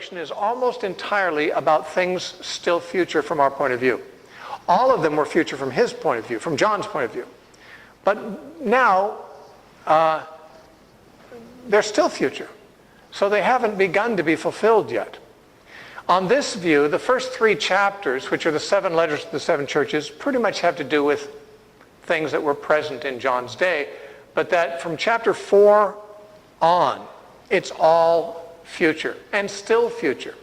Revelation is almost entirely about things still future from our point of view. All of them were future from his point of view, from John's point of view. But now, they're still future. So they haven't begun to be fulfilled yet. On this view, the first 3 chapters, which are the 7 letters to the 7 churches, pretty much have to do with things that were present in John's day, but that from chapter 4 on, it's all future, and still future.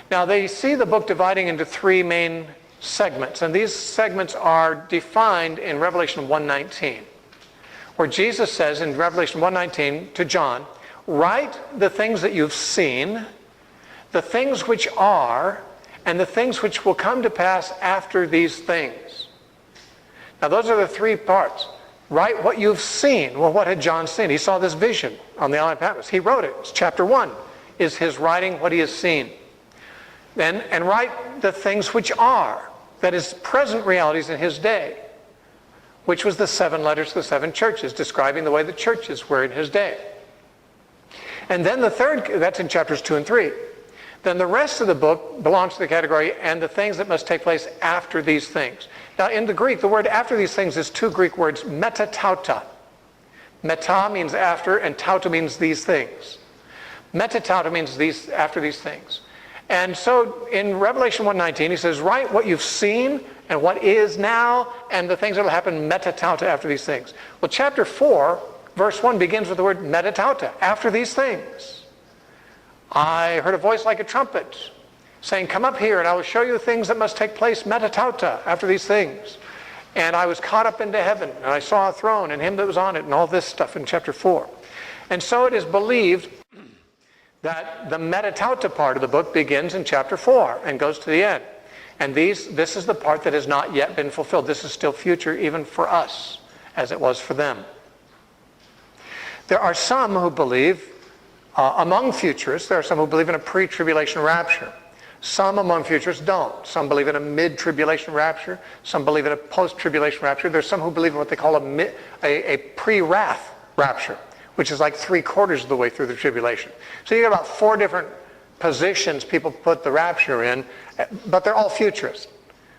Now, they see the book dividing into 3 main segments, and these segments are defined in Revelation 1:19, where Jesus says in Revelation 1:19 to John, "Write the things that you've seen, the things which are, and the things which will come to pass after these things." Now, those are the 3 parts. Write what you've seen. Well, what had John seen? He saw this vision on the island of Patmos. He wrote it. It's chapter 1 is his writing what he has seen. Then, and write the things which are, that is, present realities in his day, which was the 7 letters to the 7 churches, describing the way the churches were in his day. And then the third, that's in chapters 2 and 3. Then the rest of the book belongs to the category, and the things that must take place after these things. Now, in the Greek, the word after these things is 2 Greek words, metatauta. Meta means after, and tauta means these things. Metatauta means these, after these things. And so in Revelation 1:19, he says, write what you've seen and what is now, and the things that will happen metatauta after these things. Well, chapter 4, verse 1 begins with the word metatauta, after these things. I heard a voice like a trumpet saying, come up here and I will show you the things that must take place metatauta, after these things. And I was caught up into heaven, and I saw a throne and him that was on it, and all this stuff in chapter 4. And so it is believed that the metatauta part of the book begins in chapter 4 and goes to the end. And this is the part that has not yet been fulfilled. This is still future even for us, as it was for them. There are some who believe, among futurists, there are some who believe in a pre-tribulation rapture. Some among futurists don't. Some believe in a mid-tribulation rapture. Some believe in a post-tribulation rapture. There's some who believe in what they call a pre-wrath rapture, which is like 3/4 of the way through the tribulation. So you got about 4 different positions people put the rapture in, but they're all futurists.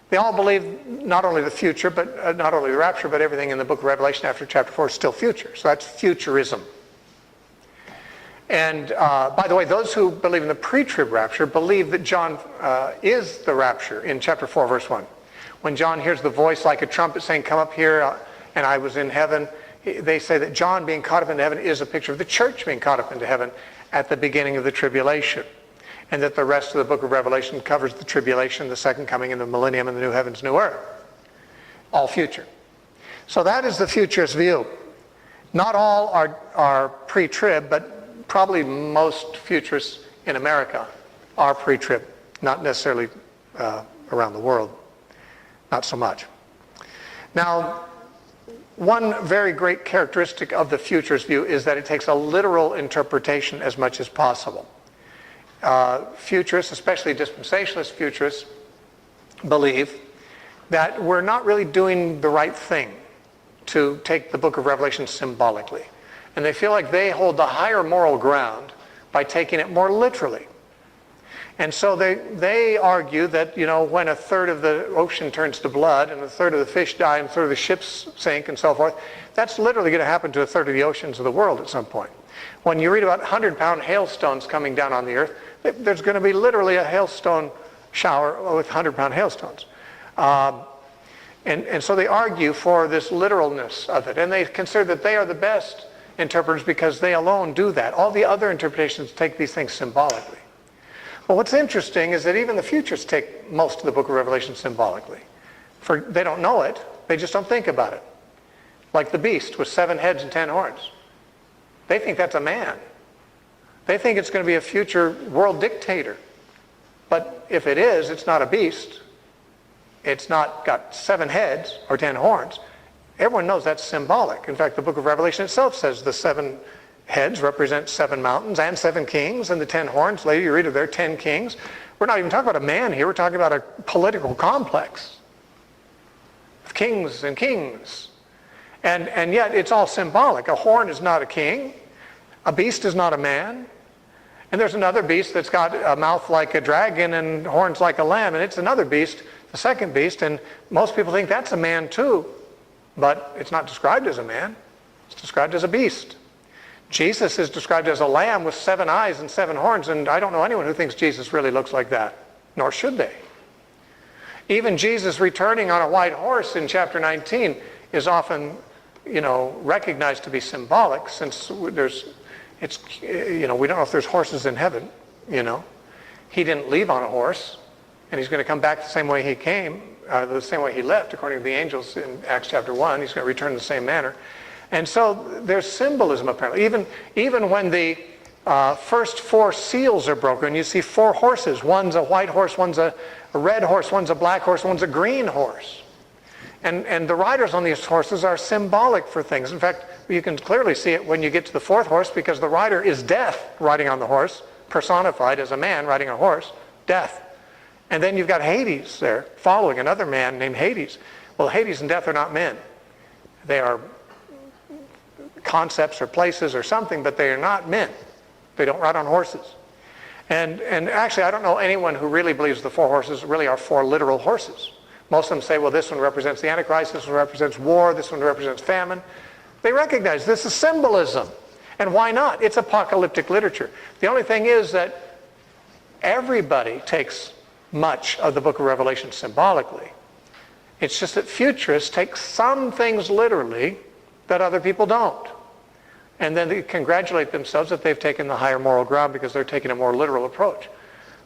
They all believe not only the future, but not only the rapture, but everything in the book of Revelation after chapter 4 is still future. So that's futurism. And by the way, those who believe in the pre-trib rapture believe that John is the rapture in chapter 4, verse 1. When John hears the voice like a trumpet saying, come up here, and I was in heaven, they say that John being caught up into heaven is a picture of the church being caught up into heaven at the beginning of the tribulation. And that the rest of the book of Revelation covers the tribulation, the second coming, and the millennium, and the new heavens, new earth. All future. So that is the futurist view. Not all are pre-trib, but probably most futurists in America are pre-trib. Not necessarily around the world. Not so much. Now, one very great characteristic of the futurist view is that it takes a literal interpretation as much as possible. Futurists, especially dispensationalist futurists, believe that we're not really doing the right thing to take the book of Revelation symbolically. And they feel like they hold the higher moral ground by taking it more literally. And so they argue that, when 1/3 of the ocean turns to blood and 1/3 of the fish die and 1/3 of the ships sink and so forth, that's literally going to happen to 1/3 of the oceans of the world at some point. When you read about 100-pound hailstones coming down on the earth, there's going to be literally a hailstone shower with 100-pound hailstones. And so they argue for this literalness of it. And they consider that they are the best interpreters because they alone do that. All the other interpretations take these things symbolically. Well, what's interesting is that even the futurists take most of the book of Revelation symbolically. They don't know it. They just don't think about it. Like the beast with 7 heads and 10 horns. They think that's a man. They think it's going to be a future world dictator. But if it is, it's not a beast. It's not got 7 heads or 10 horns. Everyone knows that's symbolic. In fact, the book of Revelation itself says the 7 heads represent 7 mountains and 7 kings, and the 10 horns, later you read of there, 10 kings. We're not even talking about a man here. We're talking about a political complex of kings and kings. And yet it's all symbolic. A horn is not a king. A beast is not a man. And there's another beast that's got a mouth like a dragon and horns like a lamb, and it's another beast, the second beast, and most people think that's a man too, but it's not described as a man. It's described as a beast. Jesus is described as a lamb with 7 eyes and 7 horns, and I don't know anyone who thinks Jesus really looks like that, nor should they. Even Jesus returning on a white horse in chapter 19 is often, recognized to be symbolic, since we don't know if there's horses in heaven, He didn't leave on a horse, and he's going to come back the same way he came, the same way he left, according to the angels in Acts chapter 1. He's going to return in the same manner. And so there's symbolism apparently. Even when the first 4 seals are broken, you see 4 horses. One's a white horse, one's a red horse, one's a black horse, one's a green horse. And the riders on these horses are symbolic for things. In fact, you can clearly see it when you get to the 4th horse, because the rider is death riding on the horse, personified as a man riding a horse, death. And then you've got Hades there following, another man named Hades. Well, Hades and death are not men. They are concepts or places or something, but they are not men. They don't ride on horses. And actually, I don't know anyone who really believes the 4 horses really are 4 literal horses. Most of them say, well, this one represents the Antichrist, this one represents war, this one represents famine. They recognize this is symbolism. And why not? It's apocalyptic literature. The only thing is that everybody takes much of the book of Revelation symbolically. It's just that futurists take some things literally that other people don't. And then they congratulate themselves that they've taken the higher moral ground because they're taking a more literal approach.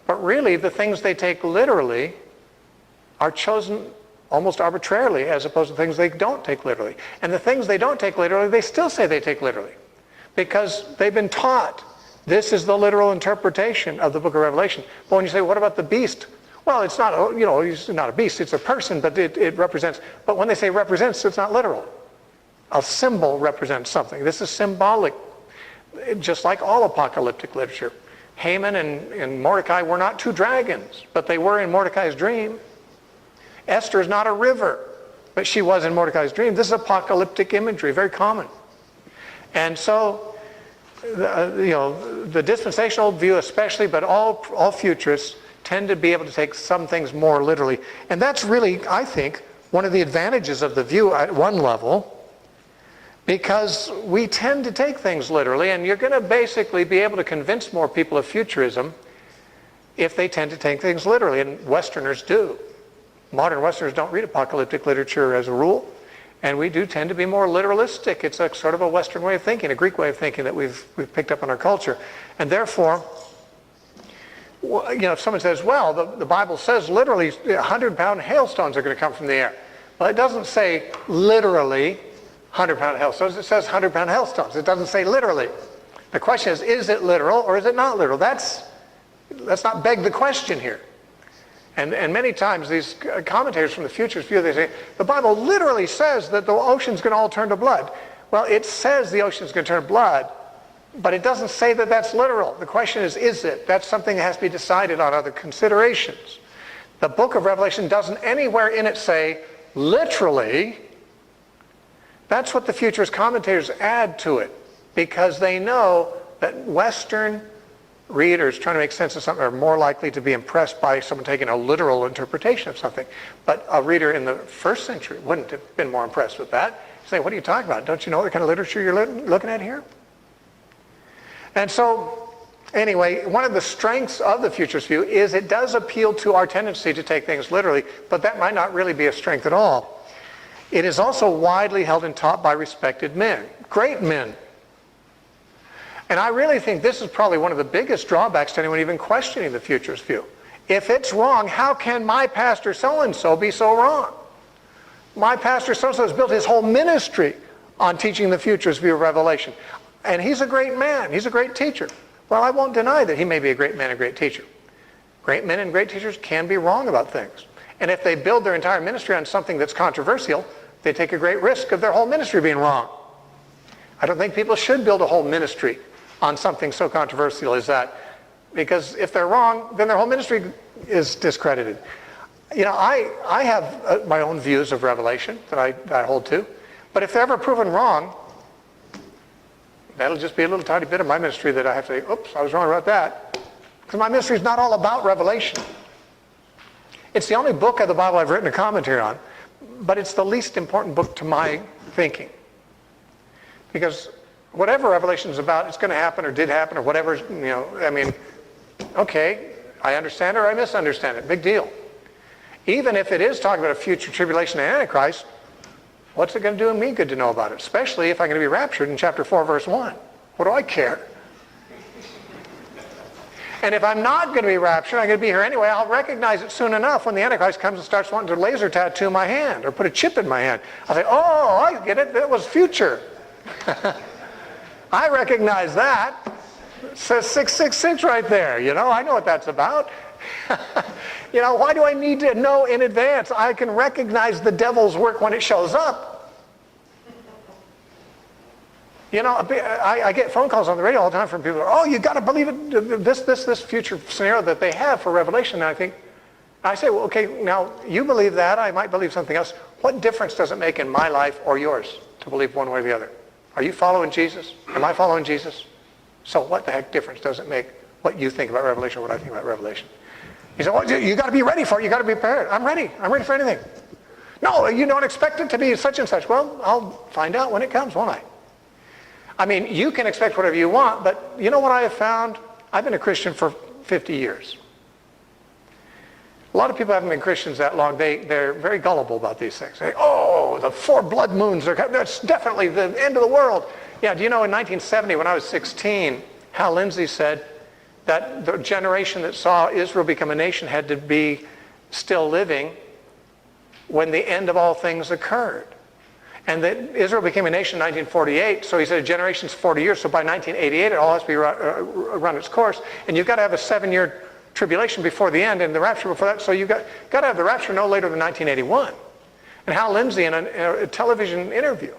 But really, the things they take literally are chosen almost arbitrarily, as opposed to things they don't take literally. And the things they don't take literally, they still say they take literally, because they've been taught this is the literal interpretation of the book of Revelation. But when you say, what about the beast? Well, it's not, he's not a beast, it's a person, but it represents. But when they say represents, it's not literal. A symbol represents something. This is symbolic, just like all apocalyptic literature. Haman and Mordecai were not 2 dragons, but they were in Mordecai's dream. Esther is not a river, but she was in Mordecai's dream. This is apocalyptic imagery, very common. And so, the dispensational view especially, but all futurists tend to be able to take some things more literally. And that's really, I think, one of the advantages of the view at one level, because we tend to take things literally, and you're going to basically be able to convince more people of futurism if they tend to take things literally, and Westerners do. Modern Westerners don't read apocalyptic literature as a rule, and we do tend to be more literalistic. It's a sort of a Western way of thinking, a Greek way of thinking that we've picked up in our culture. And therefore, if someone says, well, the Bible says literally 100-pound hailstones are going to come from the air. Well, it doesn't say literally 100-pound hailstones. It says 100-pound hailstones. It doesn't say literally. The question is it literal or is it not literal? Let's not beg the question here. And many times these commentators from the futurist view, they say, the Bible literally says that the ocean's going to all turn to blood. Well, it says the ocean's going to turn to blood, but it doesn't say that that's literal. The question is it? That's something that has to be decided on other considerations. The book of Revelation doesn't anywhere in it say, literally. That's what the futurist commentators add to it, because they know that Western readers trying to make sense of something are more likely to be impressed by someone taking a literal interpretation of something. But a reader in the 1st century wouldn't have been more impressed with that. Say, what are you talking about? Don't you know what kind of literature you're looking at here? And so, anyway, one of the strengths of the futurist view is it does appeal to our tendency to take things literally, but that might not really be a strength at all. It is also widely held and taught by respected men, great men. And I really think this is probably one of the biggest drawbacks to anyone even questioning the futurist view. If it's wrong, how can my pastor so-and-so be so wrong? My pastor so-and-so has built his whole ministry on teaching the futurist view of Revelation. And he's a great man. He's a great teacher. Well, I won't deny that he may be a great man and a great teacher. Great men and great teachers can be wrong about things. And if they build their entire ministry on something that's controversial, they take a great risk of their whole ministry being wrong. I don't think people should build a whole ministry on something so controversial as that, because if they're wrong, then their whole ministry is discredited. I have my own views of Revelation that I hold to, but if they're ever proven wrong, That'll just be a little tiny bit of my ministry that I have to say, oops, I was wrong about that. Because my ministry is not all about Revelation. It's the only book of the Bible I've written a commentary on, but it's the least important book to my thinking. Because whatever Revelation is about, it's going to happen or did happen or whatever, okay, I understand or I misunderstand it. Big deal. Even if it is talking about a future tribulation and Antichrist, what's it going to do me good to know about it? Especially if I'm going to be raptured in chapter 4, verse 1. What do I care? And if I'm not going to be raptured, I'm going to be here anyway, I'll recognize it soon enough when the Antichrist comes and starts wanting to laser tattoo my hand or put a chip in my hand. I'll say, oh, I get it. That was future. I recognize that. It says 666 right there. I know what that's about. Why do I need to know in advance? I can recognize the devil's work when it shows up. I get phone calls on the radio all the time from people, oh, you got to believe it, this future scenario that they have for Revelation. And I say, well, okay, now you believe that, I might believe something else. What difference does it make in my life or yours to believe one way or the other? Are you following Jesus? Am I following Jesus? So what the heck difference does it make what you think about Revelation or what I think about Revelation? He said, well, you got to be ready for it. You got to be prepared. I'm ready. I'm ready for anything. No, you don't expect it to be such and such. Well, I'll find out when it comes, won't I? You can expect whatever you want, but you know what I have found? I've been a Christian for 50 years. A lot of people haven't been Christians that long. They're very gullible about these things. They say, oh, the 4 blood moons, that's definitely the end of the world. Yeah, do you know in 1970 when I was 16, Hal Lindsey said that the generation that saw Israel become a nation had to be still living when the end of all things occurred. And that Israel became a nation in 1948, so he said a generation's 40 years, so by 1988 it all has to be run its course. And you've got to have a 7-year tribulation before the end and the rapture before that, so you've got to have the rapture no later than 1981. And Hal Lindsey in a television interview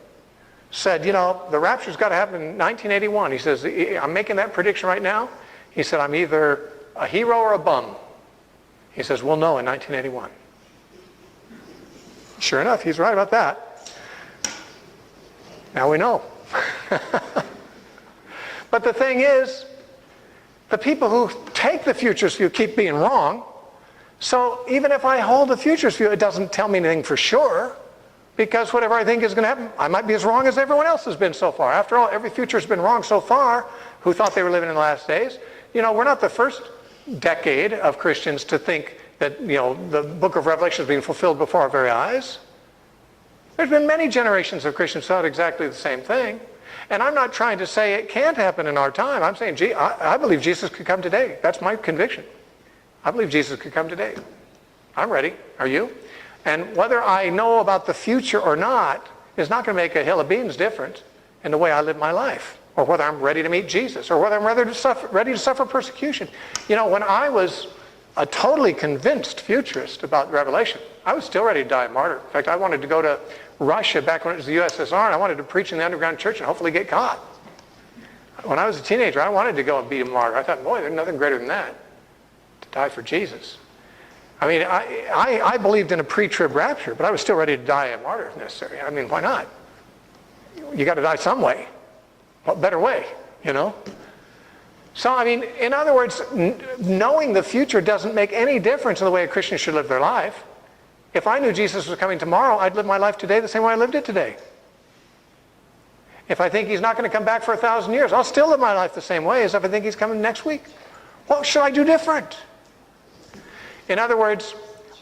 said, the rapture's got to happen in 1981. He says, I'm making that prediction right now. He said, I'm either a hero or a bum. He says, we'll know in 1981. Sure enough, he's right about that. Now we know. But the thing is, the people who take the futurist view keep being wrong. So even if I hold the futurist view, it doesn't tell me anything for sure. Because whatever I think is going to happen, I might be as wrong as everyone else has been so far. After all, every futurist has been wrong so far who thought they were living in the last days. We're not the first decade of Christians to think that, the book of Revelation is being fulfilled before our very eyes. There's been many generations of Christians who thought exactly the same thing. And I'm not trying to say it can't happen in our time. I'm saying, I believe Jesus could come today. That's my conviction. I believe Jesus could come today. I'm ready. Are you? And whether I know about the future or not is not going to make a hill of beans difference in the way I live my life, or whether I'm ready to meet Jesus, or whether I'm ready to suffer persecution. When I was a totally convinced futurist about Revelation, I was still ready to die a martyr. In fact, I wanted to go to Russia back when it was the USSR, and I wanted to preach in the underground church and hopefully get caught. When I was a teenager, I wanted to go and be a martyr. I thought, boy, there's nothing greater than that, to die for Jesus. I believed in a pre-trib rapture, but I was still ready to die a martyr if necessary. Why not? You got to die some way. What better way, So, in other words, knowing the future doesn't make any difference in the way a Christian should live their life. If I knew Jesus was coming tomorrow, I'd live my life today the same way I lived it today. If I think he's not going to come back for 1,000 years, I'll still live my life the same way as if I think he's coming next week. What should I do different? In other words,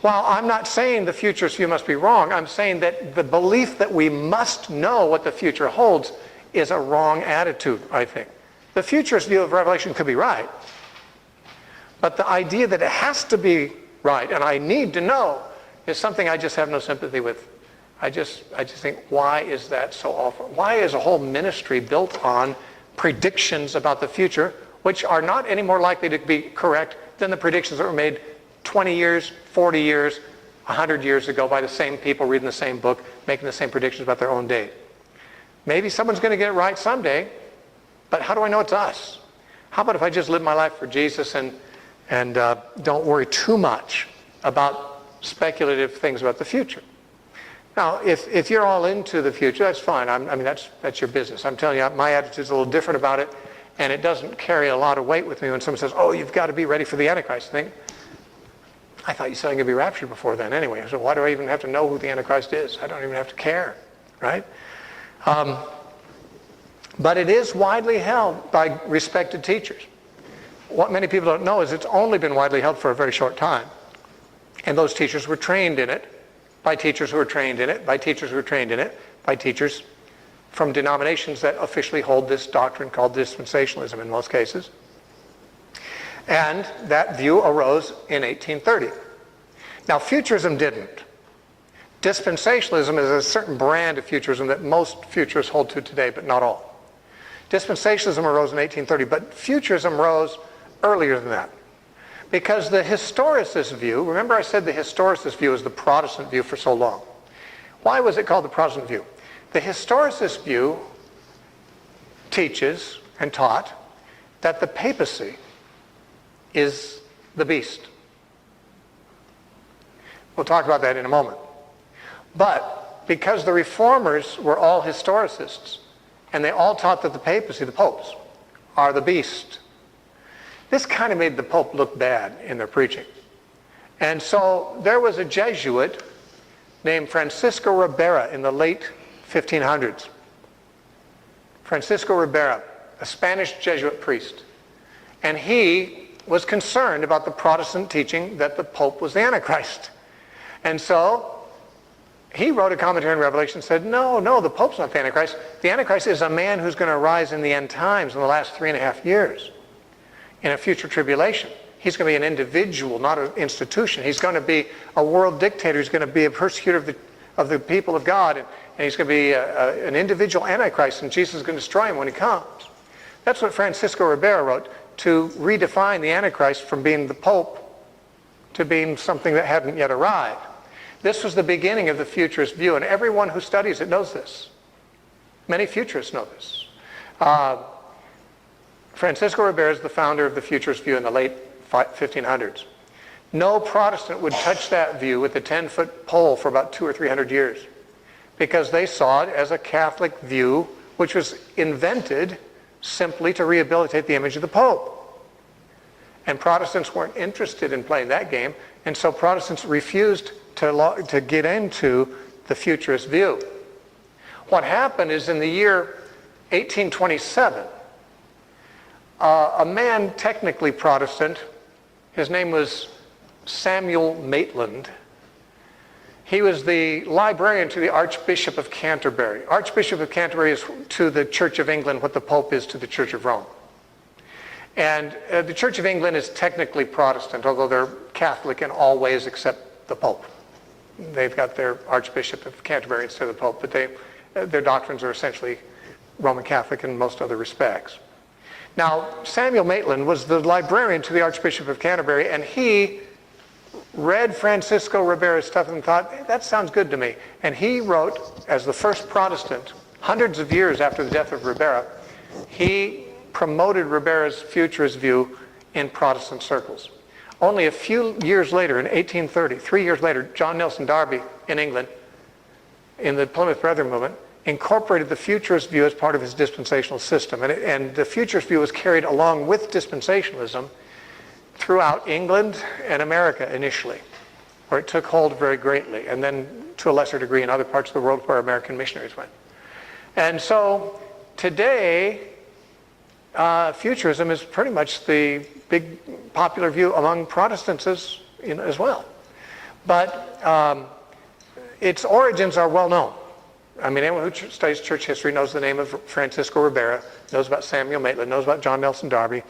while I'm not saying the futurist view must be wrong, I'm saying that the belief that we must know what the future holds is a wrong attitude, I think. The futurist view of Revelation could be right, but the idea that it has to be right and I need to know is something I just have no sympathy with. I just think, why is that so awful? Why is a whole ministry built on predictions about the future, which are not any more likely to be correct than the predictions that were made 20 years, 40 years, 100 years ago by the same people reading the same book, making the same predictions about their own day? Maybe someone's going to get it right someday, but how do I know it's us? How about if I just live my life for Jesus and don't worry too much about speculative things about the future? Now, if you're all into the future, that's fine. I mean, that's your business. I'm telling you, my attitude's a little different about it, and it doesn't carry a lot of weight with me when someone says, oh, you've got to be ready for the Antichrist thing. I thought you said I'm going to be raptured before then anyway, so why do I even have to know who the Antichrist is? I don't even have to care, right? But it is widely held by respected teachers. What many people don't know is it's only been widely held for a very short time. And those teachers were trained in it by teachers who were trained in it, by teachers who were trained in it, by teachers from denominations that officially hold this doctrine called dispensationalism in most cases. And that view arose in 1830. Now, futurism didn't. Dispensationalism is a certain brand of futurism that most futurists hold to today, but not all. Dispensationalism arose in 1830, but futurism rose earlier than that. Because the historicist view, remember I said the historicist view is the Protestant view for so long. Why was it called the Protestant view? The historicist view teaches and taught that the papacy is the beast. We'll talk about that in a moment. But because the reformers were all historicists, and they all taught that the papacy, the popes, are the beast, this kind of made the Pope look bad in their preaching. And so there was a Jesuit named Francisco Ribera in the late 1500s. Francisco Ribera, a Spanish Jesuit priest. And he was concerned about the Protestant teaching that the Pope was the Antichrist. And so he wrote a commentary on Revelation and said, no, the Pope's not the Antichrist. The Antichrist is a man who's going to arise in the end times in the last 3.5 years. In a future tribulation. He's going to be an individual, not an institution. He's going to be a world dictator. He's going to be a persecutor of the people of God. And he's going to be an individual Antichrist, and Jesus is going to destroy him when he comes. That's what Francisco Ribera wrote, to redefine the Antichrist from being the Pope to being something that hadn't yet arrived. This was the beginning of the futurist view, and everyone who studies it knows this. Many futurists know this. Francisco Ribera is the founder of the futurist view in the late 1500s. No Protestant would touch that view with a 10-foot pole for about 200 or 300 years because they saw it as a Catholic view which was invented simply to rehabilitate the image of the Pope. And Protestants weren't interested in playing that game, and so Protestants refused to get into the futurist view. What happened is in the year 1827, a man technically Protestant, his name was Samuel Maitland. He was the librarian to the Archbishop of Canterbury. Archbishop of Canterbury is to the Church of England what the Pope is to the Church of Rome. And the Church of England is technically Protestant, although they're Catholic in all ways except the Pope. They've got their Archbishop of Canterbury instead of the Pope, but their doctrines are essentially Roman Catholic in most other respects. Now, Samuel Maitland was the librarian to the Archbishop of Canterbury, and he read Francisco Ribera's stuff and thought, hey, that sounds good to me. And he wrote, as the first Protestant, hundreds of years after the death of Ribera, he promoted Ribera's futurist view in Protestant circles. Only a few years later, in 1830, 3 years later, John Nelson Darby in England, in the Plymouth Brethren movement, incorporated the futurist view as part of his dispensational system. And the futurist view was carried along with dispensationalism throughout England and America initially, where it took hold very greatly, and then to a lesser degree in other parts of the world where American missionaries went. And so today, futurism is pretty much the big popular view among Protestants as well. But its origins are well known. I mean, anyone who studies church history knows the name of Francisco Ribera, knows about Samuel Maitland, knows about John Nelson Darby.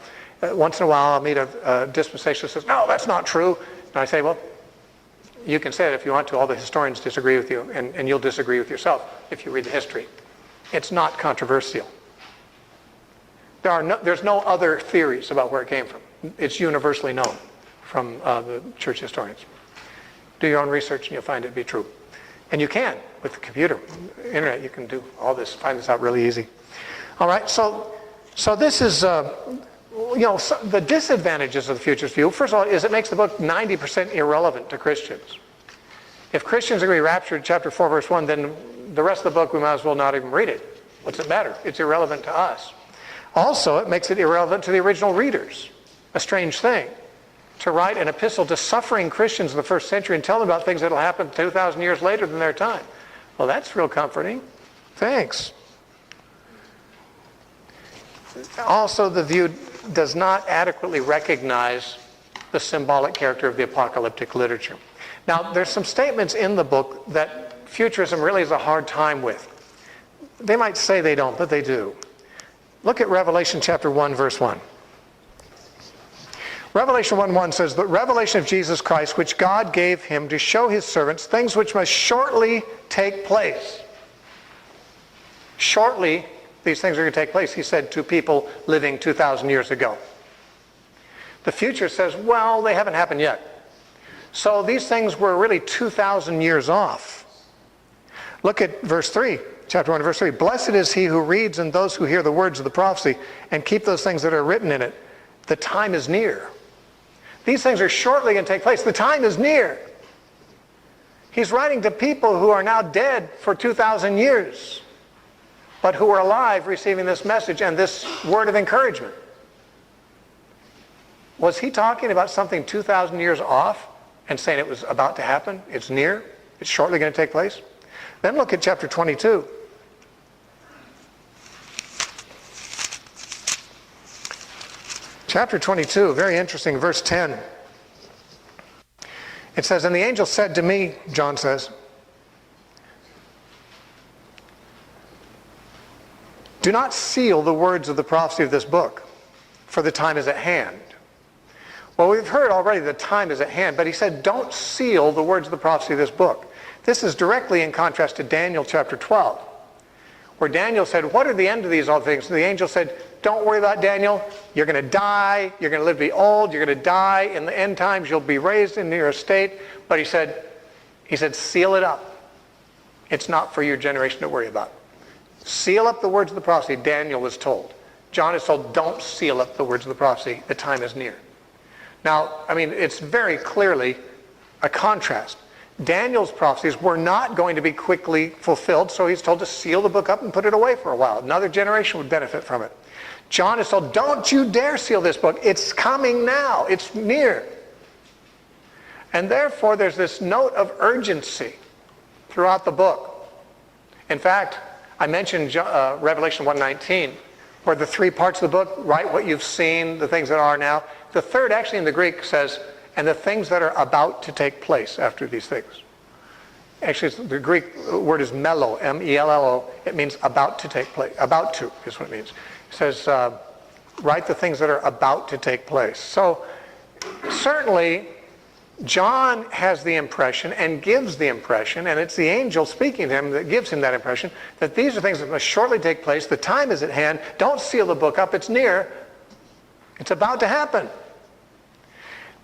Once in a while I'll meet a dispensationalist who says, no, that's not true. And I say, well, you can say it if you want to. All the historians disagree with you, and you'll disagree with yourself if you read the history. It's not controversial. There's no other theories about where it came from. It's universally known from the church historians. Do your own research and you'll find it to be true. And you can, with the computer, internet, you can do all this, find this out really easy. All right, so this is, the disadvantages of the futurist view, first of all, is it makes the book 90% irrelevant to Christians. If Christians are going to be raptured, chapter 4, verse 1, then the rest of the book, we might as well not even read it. What's it matter? It's irrelevant to us. Also, it makes it irrelevant to the original readers. A strange thing. To write an epistle to suffering Christians in the first century and tell them about things that will happen 2,000 years later than their time. Well, that's real comforting. Thanks. Also, the view does not adequately recognize the symbolic character of the apocalyptic literature. Now, there's some statements in the book that futurism really has a hard time with. They might say they don't, but they do. Look at Revelation chapter 1, verse 1. Revelation 1:1 says, the revelation of Jesus Christ, which God gave him to show his servants things which must shortly take place. Shortly, these things are going to take place, he said to people living 2,000 years ago. The future says, well, they haven't happened yet. So these things were really 2,000 years off. Look at verse 3, chapter 1, verse 3. Blessed is he who reads and those who hear the words of the prophecy and keep those things that are written in it. The time is near. These things are shortly going to take place. The time is near. He's writing to people who are now dead for 2,000 years, but who are alive receiving this message and this word of encouragement. Was he talking about something 2,000 years off and saying it was about to happen? It's near? It's shortly going to take place? Then look at chapter 22. Chapter 22, very interesting, verse 10. It says, and the angel said to me, John says, do not seal the words of the prophecy of this book, for the time is at hand. Well, we've heard already the time is at hand, but he said, don't seal the words of the prophecy of this book. This is directly in contrast to Daniel chapter 12, where Daniel said, what are the end of these all things? And the angel said, don't worry about Daniel. You're going to die. You're going to live to be old. You're going to die. In the end times, you'll be raised into your estate. But he said, seal it up. It's not for your generation to worry about. Seal up the words of the prophecy, Daniel was told. John is told, don't seal up the words of the prophecy. The time is near. Now, I mean, it's very clearly a contrast. Daniel's prophecies were not going to be quickly fulfilled, so he's told to seal the book up and put it away for a while. Another generation would benefit from it. John is told, don't you dare seal this book. It's coming now. It's near. And therefore, there's this note of urgency throughout the book. In fact, I mentioned Revelation 1:19, where the three parts of the book, write what you've seen, the things that are now. The third, actually in the Greek, says, and the things that are about to take place after these things. Actually, the Greek word is mello, M-E-L-L-O. It means about to take place. About to is what it means. It says, write the things that are about to take place. So, certainly, John has the impression and gives the impression, and it's the angel speaking to him that gives him that impression, that these are things that must shortly take place. The time is at hand. Don't seal the book up. It's near. It's about to happen.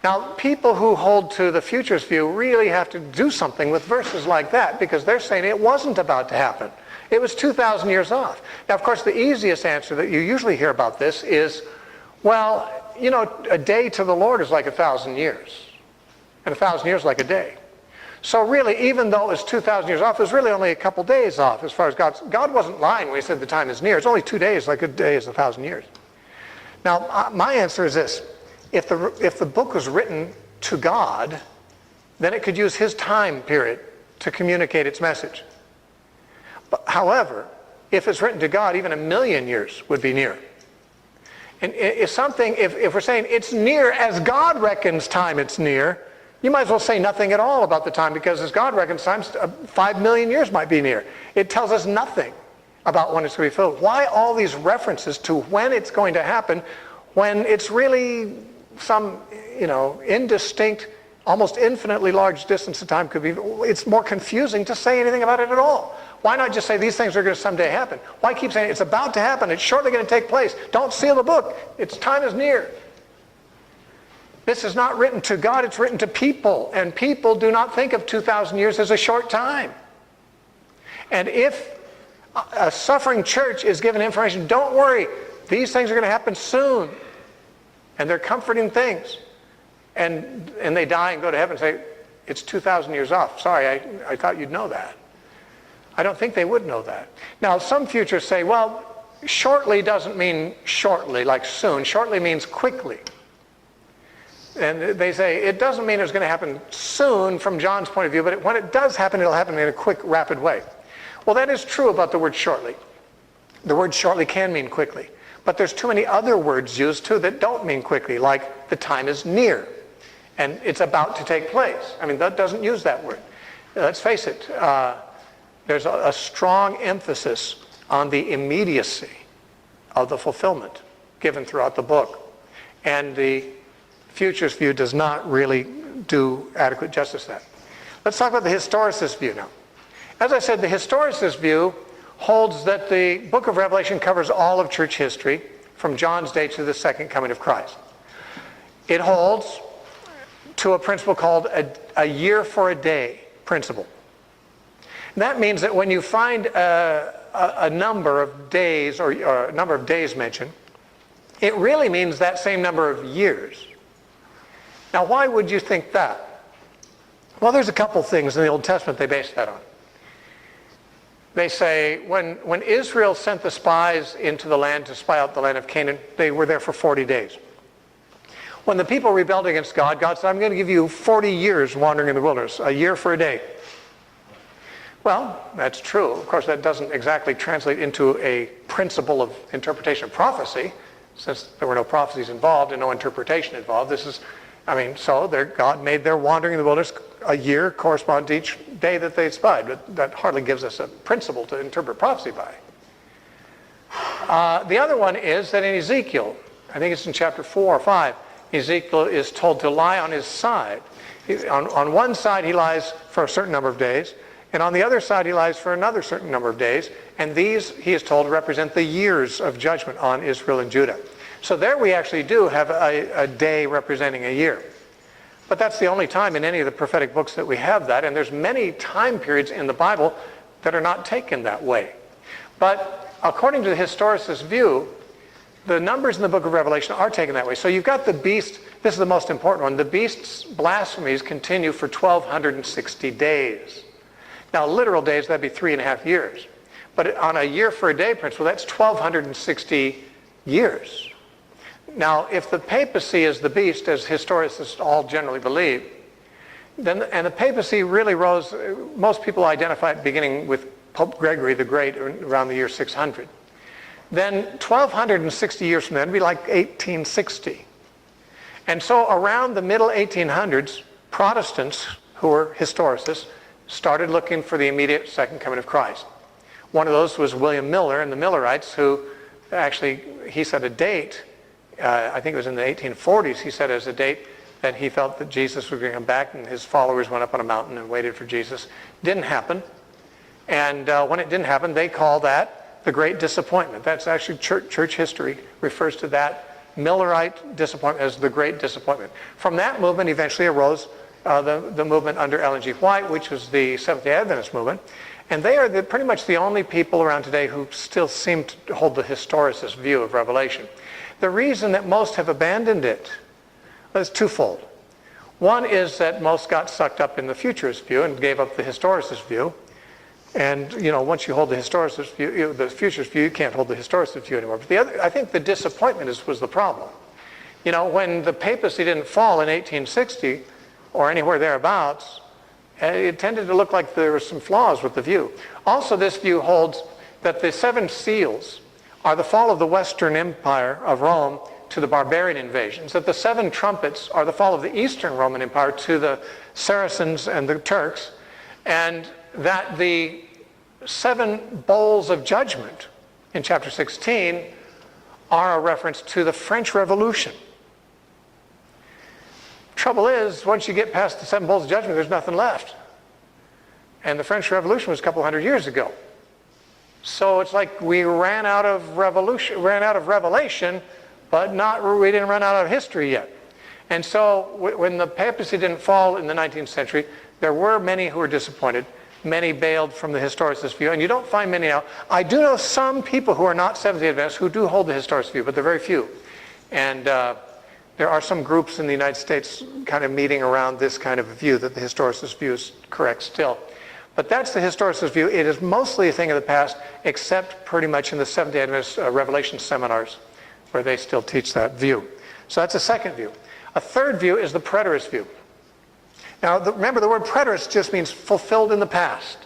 Now, people who hold to the futurist view really have to do something with verses like that, because they're saying it wasn't about to happen. It was 2,000 years off. Now, of course, the easiest answer that you usually hear about this is, well, you know, a day to the Lord is like 1,000 years. And 1,000 years like a day. So really, even though it was 2,000 years off, it was really only a couple days off as far as God wasn't lying when he said the time is near. It's only 2 days, like a day is 1,000 years. Now, my answer is this. If the book was written to God, then it could use his time period to communicate its message. But, however, if it's written to God, even 1,000,000 years would be near. And if we're saying it's near as God reckons time it's near, you might as well say nothing at all about the time, because as God reckons time, 5,000,000 years might be near. It tells us nothing about when it's going to be filled. Why all these references to when it's going to happen when it's really some, indistinct, almost infinitely large distance of time could be? It's more confusing to say anything about it at all. Why not just say these things are going to someday happen? Why keep saying it's about to happen, it's shortly going to take place? Don't seal the book. Its time is near. This is not written to God, it's written to people. And people do not think of 2,000 years as a short time. And if a suffering church is given information, don't worry, these things are going to happen soon. And they're comforting things. And they die and go to heaven and say, it's 2,000 years off. Sorry, I thought you'd know that. I don't think they would know that. Now, some futurists say, well, shortly doesn't mean shortly, like soon. Shortly means quickly. And they say it doesn't mean it's going to happen soon from John's point of view, but when it does happen, it'll happen in a quick, rapid way. Well, that is true about the word shortly. The word shortly can mean quickly. But there's too many other words used too that don't mean quickly, like the time is near and it's about to take place. I mean, that doesn't use that word. Let's face it, there's a strong emphasis on the immediacy of the fulfillment given throughout the book. And the futurist view does not really do adequate justice to that. Let's talk about the historicist view now. As I said, the historicist view holds that the book of Revelation covers all of church history from John's day to the second coming of Christ. It holds to a principle called a year for a day principle. And that means that when you find a number of days or a number of days mentioned, it really means that same number of years. Now, why would you think that? Well, there's a couple things in the Old Testament they base that on. They say when Israel sent the spies into the land to spy out the land of Canaan, they were there for 40 days. When the people rebelled against God, God said, I'm going to give you 40 years wandering in the wilderness, a year for a day. Well, that's true. Of course, that doesn't exactly translate into a principle of interpretation of prophecy, since there were no prophecies involved and no interpretation involved. God made their wandering in the wilderness a year correspond to each day that they spied. But that hardly gives us a principle to interpret prophecy by. The other one is that in Ezekiel, I think it's in chapter 4 or 5, Ezekiel is told to lie on his side. On one side he lies for a certain number of days, and on the other side he lies for another certain number of days, and these, he is told, represent the years of judgment on Israel and Judah. So there we actually do have a day representing a year. But that's the only time in any of the prophetic books that we have that, and there's many time periods in the Bible that are not taken that way. But according to the historicist view, the numbers in the book of Revelation are taken that way. So you've got the beast, this is the most important one, the beast's blasphemies continue for 1,260 days. Now, literal days, that'd be 3.5 years. But on a year for a day principle, that's 1,260 years. Now, if the papacy is the beast, as historicists all generally believe, then, and the papacy really rose, most people identify it beginning with Pope Gregory the Great around the year 600. Then 1,260 years from then would be like 1860. And so around the middle 1800s, Protestants, who were historicists, started looking for the immediate second coming of Christ. One of those was William Miller and the Millerites, who actually, he set a date, I think it was in the 1840s, he set as a date that he felt that Jesus was going to come back, and his followers went up on a mountain and waited for Jesus. Didn't happen. And when it didn't happen, they call that the Great Disappointment. That's actually church history refers to that Millerite disappointment as the Great Disappointment. From that movement eventually arose the movement under Ellen G. White, which was the Seventh-day Adventist movement. And they are pretty much the only people around today who still seem to hold the historicist view of Revelation. The reason that most have abandoned it is twofold. One is that most got sucked up in the futurist view and gave up the historicist view. And, once you hold the historicist view, the futurist view, you can't hold the historicist view anymore. But the other, I think the disappointment was the problem. When the papacy didn't fall in 1860 or anywhere thereabouts, it tended to look like there were some flaws with the view. Also, this view holds that the 7 seals are the fall of the Western Empire of Rome to the barbarian invasions, that the 7 trumpets are the fall of the Eastern Roman Empire to the Saracens and the Turks, and that the 7 bowls of judgment in chapter 16 are a reference to the French Revolution. Trouble is, once you get past the 7 bowls of judgment, there's nothing left. And the French Revolution was a couple hundred years ago. So it's like we ran out of revelation, but we didn't run out of history yet. And so when the papacy didn't fall in the 19th century, there were many who were disappointed. Many bailed from the historicist view, and you don't find many now. I do know some people who are not Seventh-day Adventists who do hold the historicist view, but they're very few. And There are some groups in the United States kind of meeting around this kind of a view, that the historicist view is correct still. But that's the historicist view. It is mostly a thing of the past, except pretty much in the Seventh-day Adventist Revelation seminars, where they still teach that view. So that's a second view. A third view is the preterist view. Now, remember, the word preterist just means fulfilled in the past.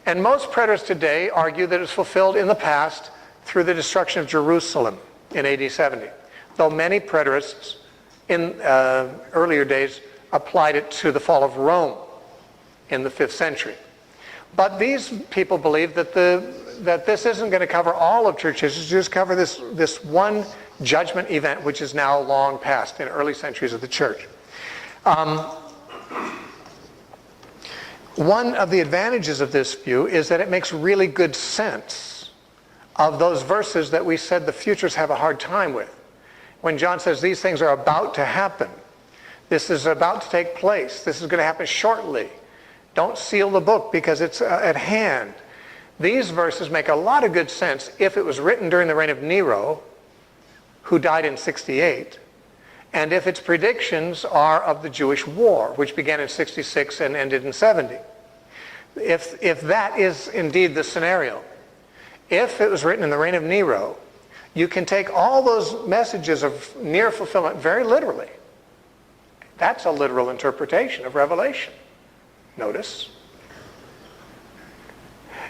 And most preterists today argue that it's fulfilled in the past through the destruction of Jerusalem in AD 70. Though many preterists in earlier days applied it to the fall of Rome in the 5th century. But these people believe that this isn't going to cover all of church history, it's just cover this one judgment event which is now long past in early centuries of the church. One of the advantages of this view is that it makes really good sense of those verses that we said the futurists have a hard time with. When John says these things are about to happen, this is about to take place, this is going to happen shortly, don't seal the book because it's at hand. These verses make a lot of good sense if it was written during the reign of Nero, who died in 68, and if its predictions are of the Jewish war, which began in 66 and ended in 70. If that is indeed the scenario, if it was written in the reign of Nero, you can take all those messages of near fulfillment very literally. That's a literal interpretation of Revelation. Notice.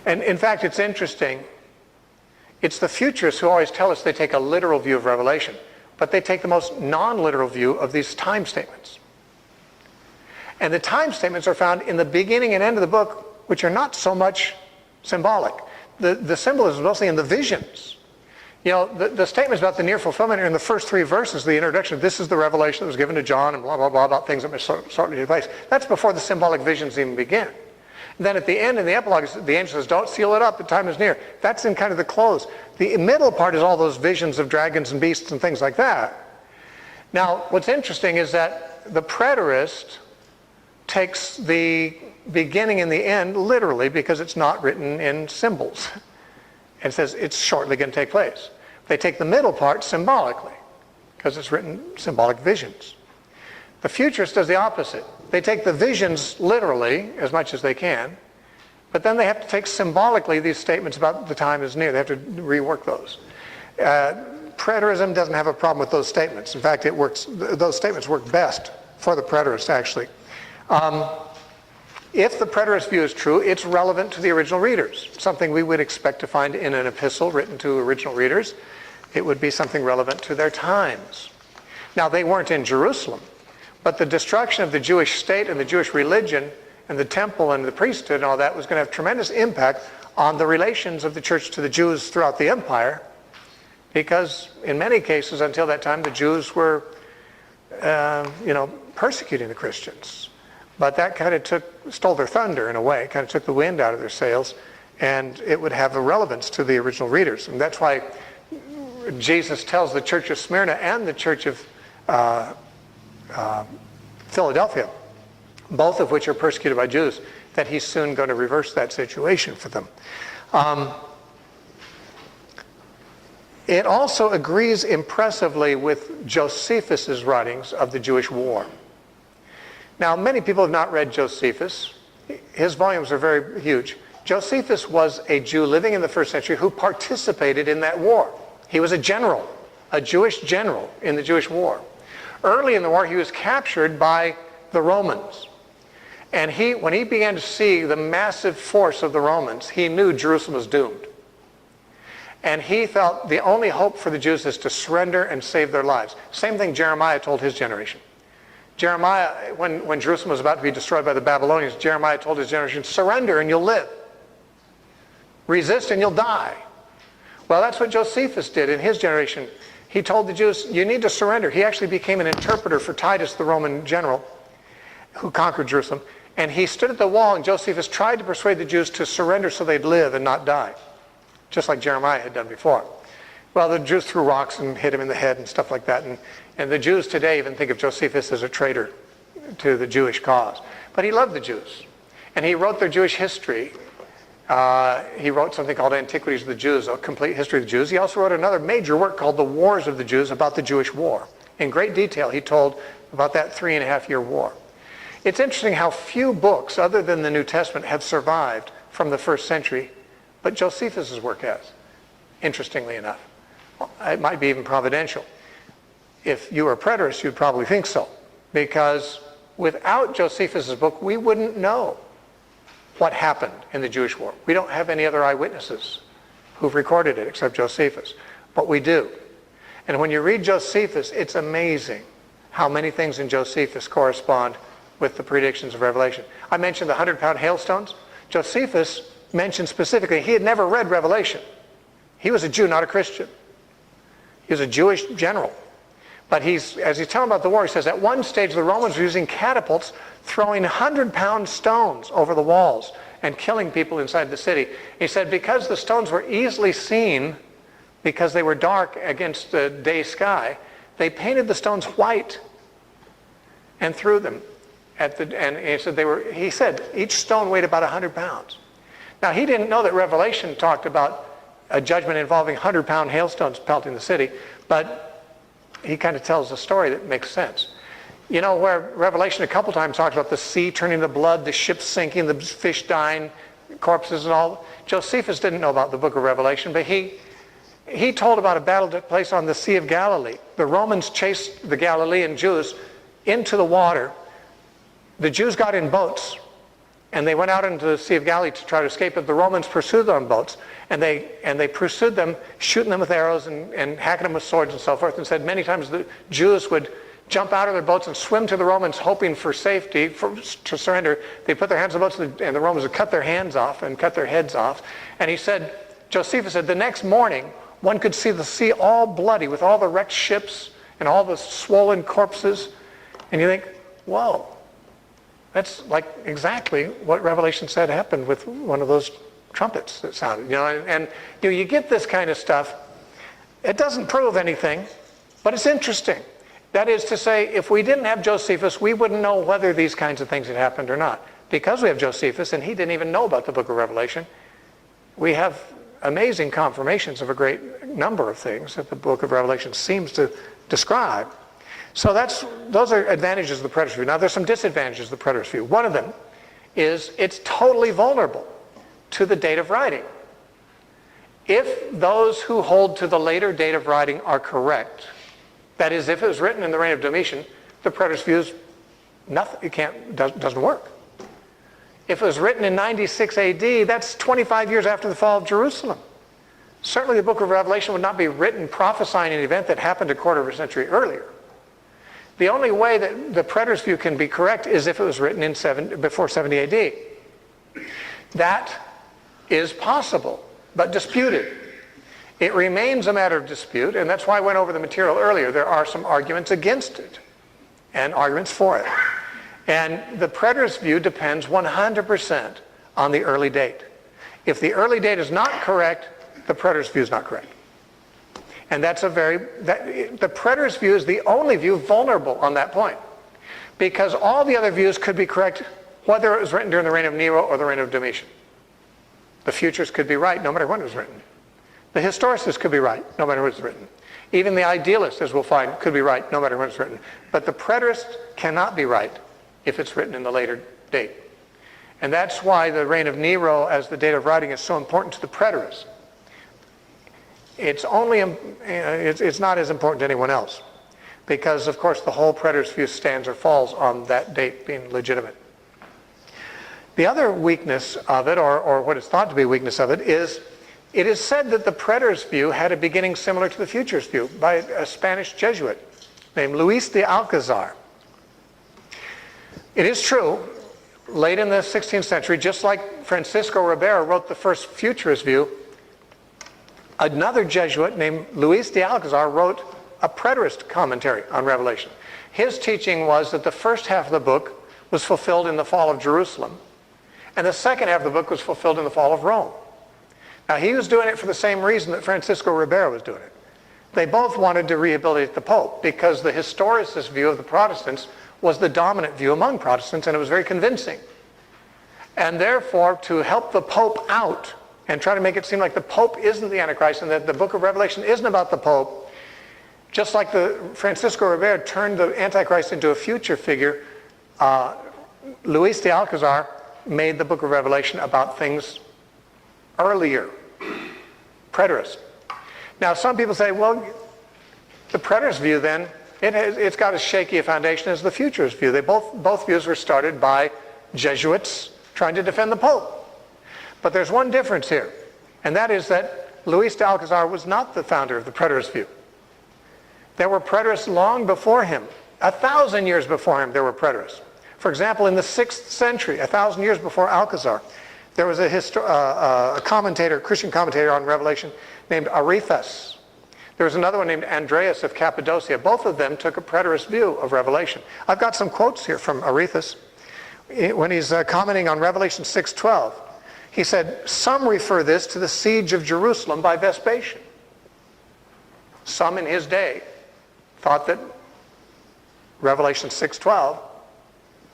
And in fact, it's interesting. It's the futurists who always tell us they take a literal view of Revelation, but they take the most non-literal view of these time statements. And the time statements are found in the beginning and end of the book, which are not so much symbolic. The symbolism is mostly in the visions. You know, the statements about the near fulfillment are in the first 3 verses, the introduction. This is the revelation that was given to John and blah, blah, blah, about things that must shortly take place. That's before the symbolic visions even begin. And then at the end, in the epilogue, the angel says, don't seal it up, the time is near. That's in kind of the close. The middle part is all those visions of dragons and beasts and things like that. Now, what's interesting is that the preterist takes the beginning and the end literally because it's not written in symbols. And says it's shortly going to take place. They take the middle part symbolically because it's written symbolic visions. The futurist does the opposite. They take the visions literally as much as they can, but then they have to take symbolically these statements about the time is near. They have to rework those. Preterism doesn't have a problem with those statements. In fact, those statements work best for the preterist, actually. If the preterist view is true, it's relevant to the original readers, something we would expect to find in an epistle written to original readers. It would be something relevant to their times. Now, they weren't in Jerusalem, but the destruction of the Jewish state and the Jewish religion and the temple and the priesthood and all that was going to have tremendous impact on the relations of the church to the Jews throughout the empire, because in many cases until that time the Jews were persecuting the Christians. But that kind of stole their thunder in a way, kind of took the wind out of their sails, and it would have a relevance to the original readers. And that's why Jesus tells the church of Smyrna and the church of Philadelphia, both of which are persecuted by Jews, that he's soon going to reverse that situation for them. It also agrees impressively with Josephus's writings of the Jewish war. Now, many people have not read Josephus. His volumes are very huge. Josephus was a Jew living in the 1st century who participated in that war. He was a general, a Jewish general in the Jewish war. Early in the war, he was captured by the Romans. And when he began to see the massive force of the Romans, he knew Jerusalem was doomed. And he felt the only hope for the Jews is to surrender and save their lives. Same thing Jeremiah told his generation. Jeremiah, when Jerusalem was about to be destroyed by the Babylonians, Jeremiah told his generation, surrender and you'll live. Resist and you'll die. Well, that's what Josephus did in his generation. He told the Jews, you need to surrender. He actually became an interpreter for Titus, the Roman general, who conquered Jerusalem. And he stood at the wall, and Josephus tried to persuade the Jews to surrender so they'd live and not die, just like Jeremiah had done before. Well, the Jews threw rocks and hit him in the head and stuff like that. And the Jews today even think of Josephus as a traitor to the Jewish cause. But he loved the Jews. And he wrote their Jewish history. He wrote something called Antiquities of the Jews, a complete history of the Jews. He also wrote another major work called The Wars of the Jews, about the Jewish war. In great detail, he told about that 3.5-year war. It's interesting how few books other than the New Testament have survived from the first century, but Josephus' work has, interestingly enough. It might be even providential. If you were a preterist, you'd probably think so, because without Josephus' book, we wouldn't know what happened in the Jewish war. We don't have any other eyewitnesses who've recorded it except Josephus, but we do. And when you read Josephus, it's amazing how many things in Josephus correspond with the predictions of Revelation. I mentioned the 100-pound hailstones. Josephus mentioned specifically he had never read Revelation. He was a Jew, not a Christian. He was a Jewish general. But as he's telling about the war, he says, at one stage the Romans were using catapults, throwing 100-pound stones over the walls and killing people inside the city. He said because the stones were easily seen, because they were dark against the day sky, they painted the stones white and threw them. And he said each stone weighed about 100 pounds. Now, he didn't know that Revelation talked about a judgment involving 100-pound hailstones pelting the city, but he kind of tells a story that makes sense. You know, where Revelation a couple times talks about the sea turning to blood, the ships sinking, the fish dying, corpses and all. Josephus didn't know about the book of Revelation, but he told about a battle that took place on the Sea of Galilee. The Romans chased the Galilean Jews into the water. The Jews got in boats, and they went out into the Sea of Galilee to try to escape, but the Romans pursued them on boats, and they pursued them, shooting them with arrows and hacking them with swords and so forth, and said many times the Jews would jump out of their boats and swim to the Romans hoping for safety, to surrender. They put their hands on the boats, and the Romans would cut their hands off and cut their heads off. And he said, Josephus said, the next morning, one could see the sea all bloody with all the wrecked ships and all the swollen corpses. And you think, whoa, that's like exactly what Revelation said happened with one of those trumpets that sounded. You know, and you get this kind of stuff. It doesn't prove anything, but it's interesting. That is to say, if we didn't have Josephus, we wouldn't know whether these kinds of things had happened or not. Because we have Josephus, and he didn't even know about the book of Revelation, we have amazing confirmations of a great number of things that the book of Revelation seems to describe. So those are advantages of the preterist view. Now there's some disadvantages of the preterist view. One of them is it's totally vulnerable to the date of writing. If those who hold to the later date of writing are correct, that is, if it was written in the reign of Domitian, the preterist view is nothing. Doesn't work. If it was written in 96 AD, that's 25 years after the fall of Jerusalem. Certainly the book of Revelation would not be written prophesying an event that happened a quarter of a century earlier. The only way that the preterist view can be correct is if it was written before 70 AD. That is possible, but disputed. It remains a matter of dispute, and that's why I went over the material earlier. There are some arguments against it and arguments for it. And the preterist view depends 100% on the early date. If the early date is not correct, the preterist view is not correct. And the preterist view is the only view vulnerable on that point, because all the other views could be correct whether it was written during the reign of Nero or the reign of Domitian. The futurists could be right no matter when it was written. The historicists could be right no matter when it was written. Even the idealists, as we'll find, could be right no matter when it's written. But the preterist cannot be right if it's written in the later date. And that's why the reign of Nero as the date of writing is so important to the preterists. It's not as important to anyone else, because of course the whole preterist view stands or falls on that date being legitimate. The other weakness of it, or what is thought to be a weakness of it, is it is said that the preterist view had a beginning similar to the futurist view by a Spanish Jesuit named Luis de Alcazar. It is true, late in the 16th century, just like Francisco Ribera wrote the first futurist view, another Jesuit named Luis de Alcazar wrote a preterist commentary on Revelation. His teaching was that the first half of the book was fulfilled in the fall of Jerusalem, and the second half of the book was fulfilled in the fall of Rome. Now, he was doing it for the same reason that Francisco Ribera was doing it. They both wanted to rehabilitate the Pope, because the historicist view of the Protestants was the dominant view among Protestants, and it was very convincing. And therefore, to help the Pope out and try to make it seem like the Pope isn't the Antichrist and that the book of Revelation isn't about the Pope, Just like Francisco Rivera turned the Antichrist into a future figure, Luis de Alcazar made the book of Revelation about things earlier, preterist. Now some people say, well, the preterist view then, it's got as shaky a foundation as the futurist view. Both views were started by Jesuits trying to defend the Pope. But there's one difference here, and that is that Luis de Alcazar was not the founder of the preterist view. There were preterists long before him. 1,000 years before him, there were preterists. For example, in the 6th century, 1,000 years before Alcazar, there was a commentator, Christian commentator on Revelation named Arethusa. There was another one named Andreas of Cappadocia. Both of them took a preterist view of Revelation. I've got some quotes here from Arethusa. When he's commenting on Revelation 6:12, he said, some refer this to the siege of Jerusalem by Vespasian. Some in his day thought that Revelation 6:12,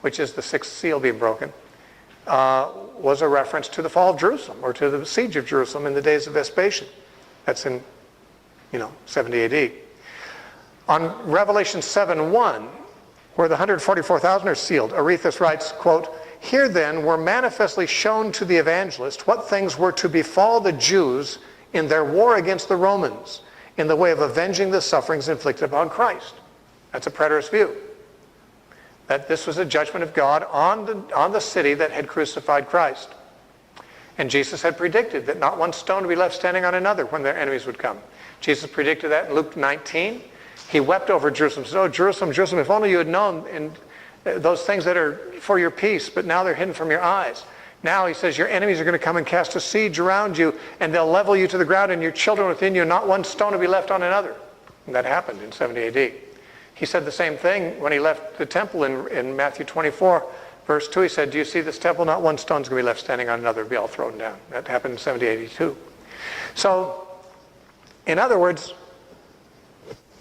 which is the sixth seal being broken, was a reference to the fall of Jerusalem, or to the siege of Jerusalem in the days of Vespasian. That's in 70 AD. On Revelation 7:1, where the 144,000 are sealed, Arethusa writes, quote, here then were manifestly shown to the evangelist what things were to befall the Jews in their war against the Romans, in the way of avenging the sufferings inflicted upon Christ. That's a preterist view. That this was a judgment of God on the city that had crucified Christ. And Jesus had predicted that not one stone would be left standing on another when their enemies would come. Jesus predicted that in Luke 19. He wept over Jerusalem. He said, oh, Jerusalem, Jerusalem, if only you had known those things that are for your peace, but now they're hidden from your eyes. Now, he says, your enemies are going to come and cast a siege around you, and they'll level you to the ground, and your children within you, not one stone will be left on another. And that happened in 70 AD. He said the same thing when he left the temple in Matthew 24, verse 2. He said, do you see this temple? Not one stone's going to be left standing on another. It'll be all thrown down. That happened in 70 AD too. So, in other words,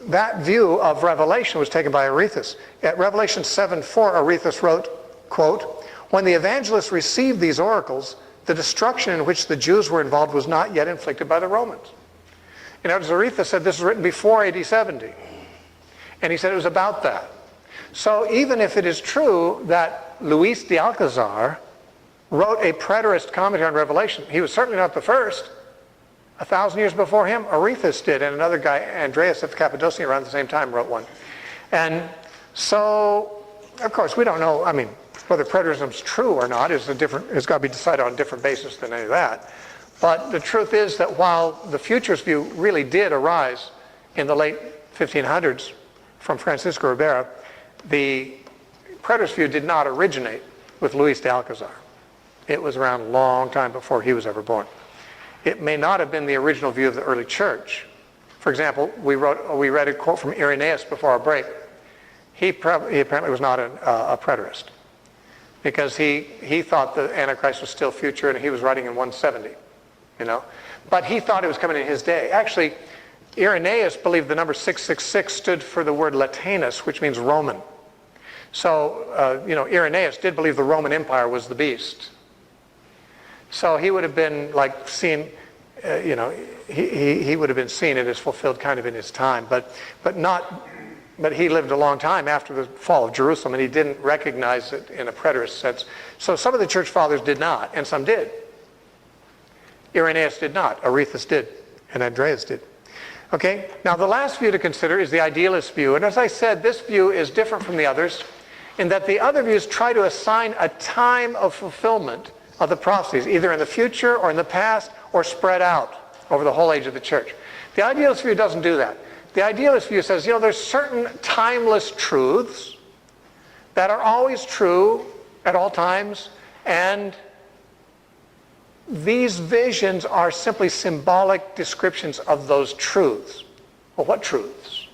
that view of Revelation was taken by Arethusa. At Revelation 7:4, Arethusa wrote, quote, when the evangelists received these oracles, the destruction in which the Jews were involved was not yet inflicted by the Romans. In other words, Arethusa said this was written before AD 70. And he said it was about that. So even if it is true that Luis de Alcazar wrote a preterist commentary on Revelation, he was certainly not the first. 1,000 years before him, Arethusa did, and another guy, Andreas of Cappadocia, around the same time wrote one. And so, of course, we don't know, whether preterism is true or not it's got to be decided on a different basis than any of that. But the truth is that while the futurist view really did arise in the late 1500s from Francisco Rivera, the preterist view did not originate with Luis de Alcazar. It was around a long time before he was ever born. It may not have been the original view of the early church. For example, we read a quote from Irenaeus before our break. He apparently was not a preterist, because he thought the Antichrist was still future, and he was writing in 170, But he thought it was coming in his day. Actually, Irenaeus believed the number 666 stood for the word Latinus, which means Roman. So, Irenaeus did believe the Roman Empire was the beast. So he would have been like seen, he would have been seen it as fulfilled kind of in his time, but he lived a long time after the fall of Jerusalem, and he didn't recognize it in a preterist sense. So some of the church fathers did not, and some did. Irenaeus did not. Arethusa did, and Andreas did. Okay, now the last view to consider is the idealist view. And as I said, this view is different from the others in that the other views try to assign a time of fulfillment of the prophecies, either in the future or in the past, or spread out over the whole age of the church. The idealist view doesn't do that. The idealist view says, there's certain timeless truths that are always true at all times, and these visions are simply symbolic descriptions of those truths. Well, what truths?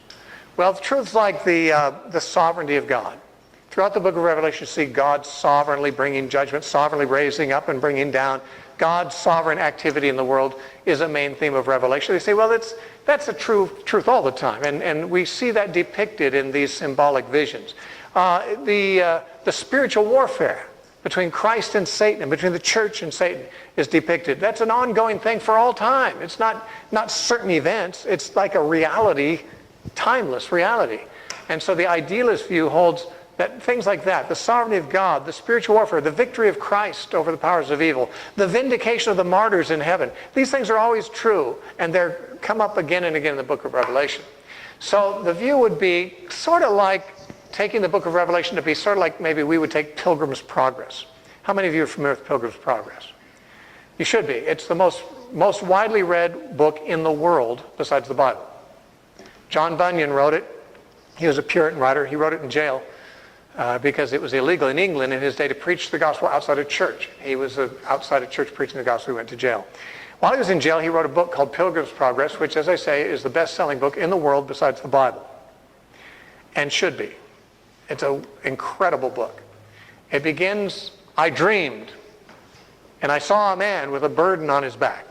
Well, truths like the sovereignty of God. Throughout the book of Revelation, you see God sovereignly bringing judgment, sovereignly raising up and bringing down. God's sovereign activity in the world is a main theme of Revelation. They say, well, that's a truth all the time. And we see that depicted in these symbolic visions. The spiritual warfare between Christ and Satan, and between the church and Satan, is depicted. That's an ongoing thing for all time. It's not certain events. It's like a reality timeless reality. And so the idealist view holds that things like that, the sovereignty of God, the spiritual warfare, the victory of Christ over the powers of evil, the vindication of the martyrs in heaven, these things are always true, and they come up again and again in the book of Revelation. So the view would be sort of like taking the book of Revelation to be sort of like maybe we would take Pilgrim's Progress. How many of you are familiar with Pilgrim's Progress? You should be. It's the most widely read book in the world besides the Bible. John Bunyan wrote it. He was a Puritan writer. He wrote it in jail because it was illegal in England in his day to preach the gospel outside of church. He was outside of church preaching the gospel. He went to jail. While he was in jail, he wrote a book called Pilgrim's Progress, which, as I say, is the best-selling book in the world besides the Bible, and should be. It's an incredible book. It begins, I dreamed, and I saw a man with a burden on his back.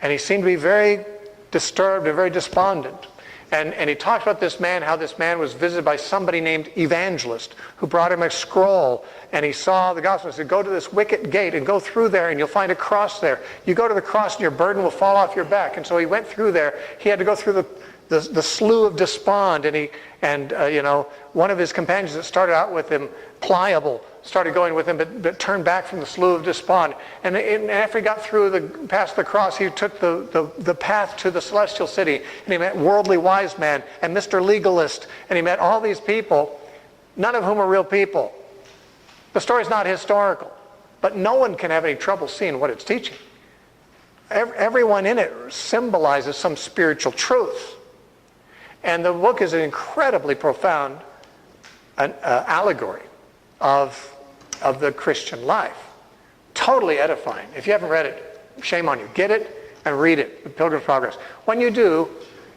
And he seemed to be very disturbed and very despondent. And he talked about this man, how this man was visited by somebody named Evangelist, who brought him a scroll, and he saw the gospel. He said, go to this wicket gate and go through there, and you'll find a cross there. You go to the cross and your burden will fall off your back. And so he went through there. He had to go through the slough of despond, and one of his companions that started out with him, Pliable, started going with him, but turned back from the slough of despond. And after he got through past the cross, he took the path to the celestial city, and he met Worldly Wise Man and Mr. Legalist, and he met all these people, none of whom are real people. The story's not historical, but no one can have any trouble seeing what it's teaching. Everyone in it symbolizes some spiritual truth. And the book is an incredibly profound allegory of the Christian life. Totally edifying. If you haven't read it, shame on you. Get it and read it, The Pilgrim's Progress. When you do,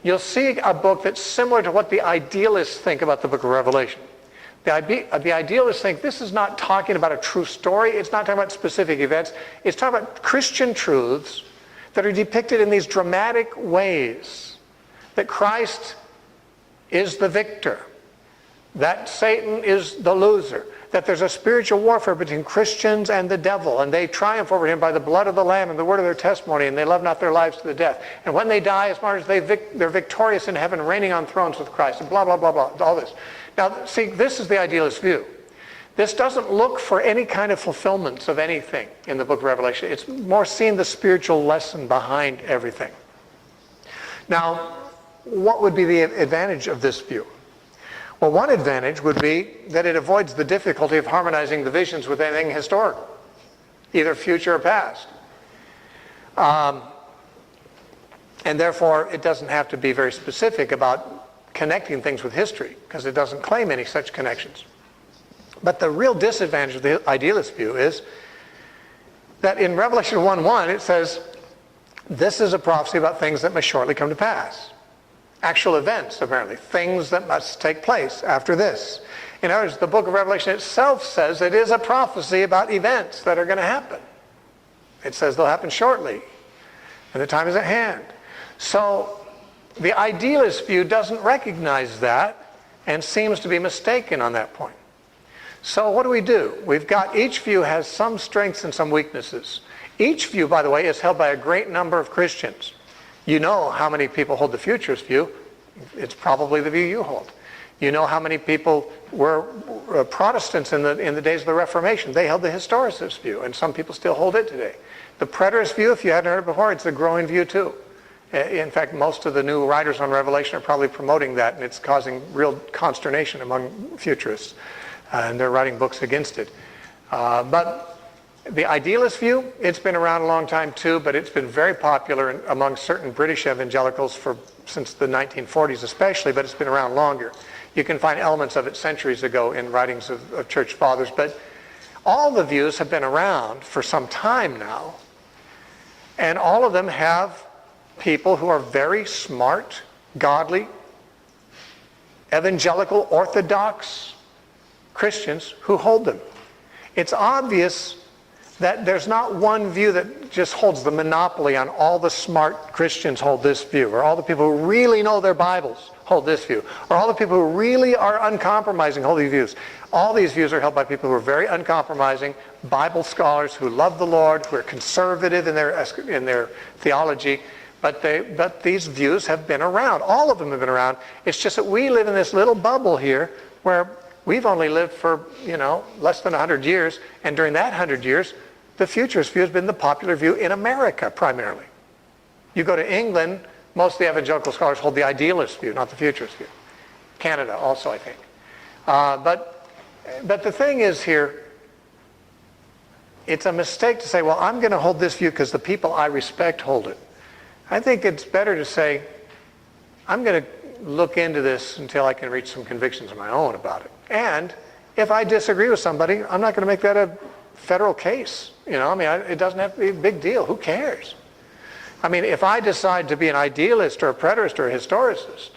you'll see a book that's similar to what the idealists think about the book of Revelation. The idealists think this is not talking about a true story. It's not talking about specific events. It's talking about Christian truths that are depicted in these dramatic ways. That Christ is the victor. That Satan is the loser. That there's a spiritual warfare between Christians and the devil, and they triumph over him by the blood of the Lamb and the word of their testimony, and they love not their lives to the death. And when they die, as martyrs, they're victorious in heaven, reigning on thrones with Christ, and blah, blah, blah, blah, all this. Now, see, this is the idealist view. This doesn't look for any kind of fulfillments of anything in the book of Revelation. It's more seeing the spiritual lesson behind everything. Now, what would be the advantage of this view? Well, one advantage would be that it avoids the difficulty of harmonizing the visions with anything historical, either future or past. And therefore, it doesn't have to be very specific about connecting things with history, because it doesn't claim any such connections. But the real disadvantage of the idealist view is that in Revelation 1:1, it says, this is a prophecy about things that must shortly come to pass. Actual events, apparently, things that must take place after this. In other words, the book of Revelation itself says it is a prophecy about events that are going to happen. It says they'll happen shortly, and the time is at hand. So the idealist view doesn't recognize that and seems to be mistaken on that point. So what do? We've got, each view has some strengths and some weaknesses. Each view, by the way, is held by a great number of Christians. You know how many people hold the futurist view. It's probably the view you hold. You know how many people were Protestants in the days of the Reformation. They held the historicist view, and some people still hold it today. The preterist view, if you hadn't heard it before, it's a growing view too. In fact, most of the new writers on Revelation are probably promoting that, and it's causing real consternation among futurists. And they're writing books against it. But the idealist view, it's been around a long time too, but it's been very popular among certain British evangelicals since the 1940s especially, but it's been around longer. You can find elements of it centuries ago in writings of church fathers, but all the views have been around for some time now, and all of them have people who are very smart, godly, evangelical, orthodox Christians who hold them. It's obvious that there's not one view that just holds the monopoly on all the smart Christians hold this view, or all the people who really know their Bibles hold this view, or all the people who really are uncompromising hold these views. All these views are held by people who are very uncompromising, Bible scholars who love the Lord, who are conservative in their theology, But these views have been around. All of them have been around. It's just that we live in this little bubble here where we've only lived for, less than 100 years. And during that 100 years, the futurist view has been the popular view in America primarily. You go to England, most of the evangelical scholars hold the idealist view, not the futurist view. Canada also, I think. But the thing is here, it's a mistake to say, well, I'm going to hold this view because the people I respect hold it. I think it's better to say, I'm going to look into this until I can reach some convictions of my own about it. And if I disagree with somebody, I'm not going to make that a federal case. It doesn't have to be a big deal. Who cares? If I decide to be an idealist or a preterist or a historicist,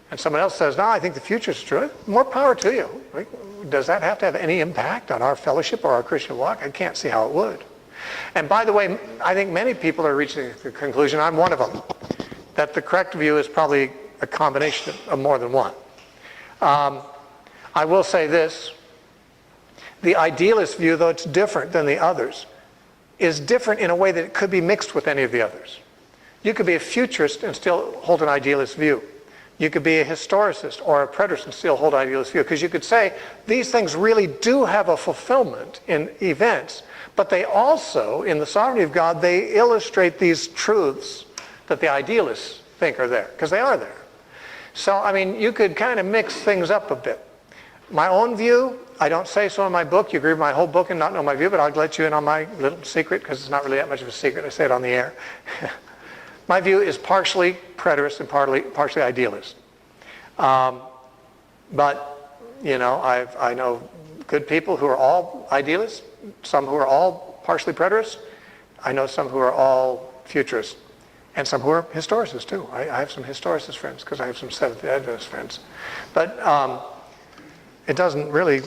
and someone else says, no, I think the future is true, more power to you. Does that have to have any impact on our fellowship or our Christian walk? I can't see how it would. And by the way, I think many people are reaching the conclusion, I'm one of them, that the correct view is probably a combination of more than one. I will say this, the idealist view, though it's different than the others, is different in a way that it could be mixed with any of the others. You could be a futurist and still hold an idealist view. You could be a historicist or a preterist and still hold an idealist view, because you could say these things really do have a fulfillment in events, but they also, in the sovereignty of God, they illustrate these truths that the idealists think are there, because they are there. So, you could kind of mix things up a bit. My own view, I don't say so in my book. You agree with my whole book and not know my view, but I'll let you in on my little secret, because it's not really that much of a secret. I say it on the air. My view is partially preterist and partially idealist. But, I know good people who are all idealists, some who are all partially preterists. I know some who are all futurists, and some who are historicists too. I have some historicist friends because I have some Seventh-day Adventist friends. But it doesn't really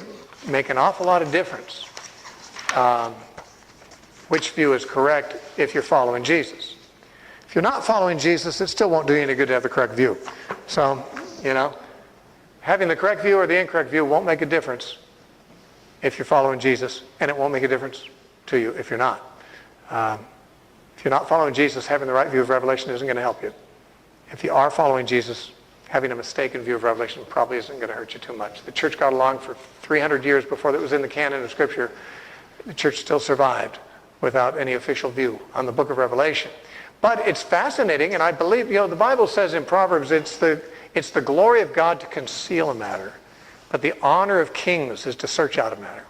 make an awful lot of difference which view is correct if you're following Jesus. If you're not following Jesus, it still won't do you any good to have the correct view. So, having the correct view or the incorrect view won't make a difference if you're following Jesus, and it won't make a difference to you if you're not. If you're not following Jesus, having the right view of Revelation isn't going to help you. If you are following Jesus, having a mistaken view of Revelation probably isn't going to hurt you too much. The church got along for 300 years before it was in the canon of Scripture. The church still survived without any official view on the book of Revelation. But it's fascinating, and I believe, the Bible says in Proverbs, it's the glory of God to conceal a matter, but the honor of kings is to search out a matter.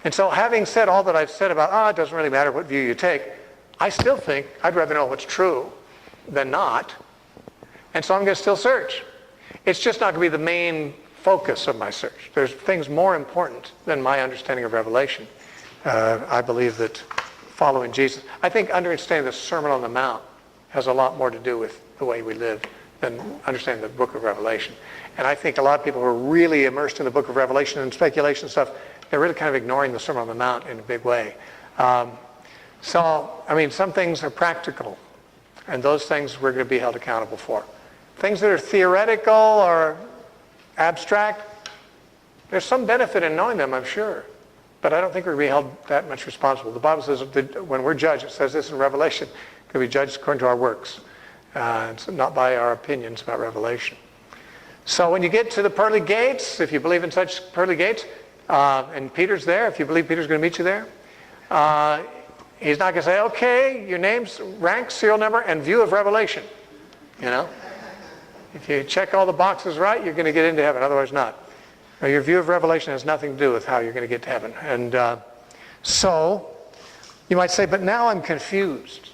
And so having said all that I've said about, it doesn't really matter what view you take, I still think I'd rather know what's true than not. And so I'm going to still search. It's just not going to be the main focus of my search. There's things more important than my understanding of Revelation. I believe that following Jesus, I think understanding the Sermon on the Mount has a lot more to do with the way we live than understanding the book of Revelation. And I think a lot of people who are really immersed in the book of Revelation and speculation stuff, they're really kind of ignoring the Sermon on the Mount in a big way. Some things are practical, and those things we're going to be held accountable for. Things that are theoretical or abstract, there's some benefit in knowing them, I'm sure. But I don't think we're going to be held that much responsible. The Bible says that when we're judged, it says this in Revelation, we're going to be judged according to our works, not by our opinions about Revelation. So when you get to the pearly gates, if you believe in such pearly gates, and Peter's there, if you believe Peter's going to meet you there, he's not going to say, okay, your name's, rank, serial number, and view of Revelation. If you check all the boxes right, you're going to get into heaven, otherwise not. Now, your view of Revelation has nothing to do with how you're going to get to heaven. And so, you might say, but now I'm confused.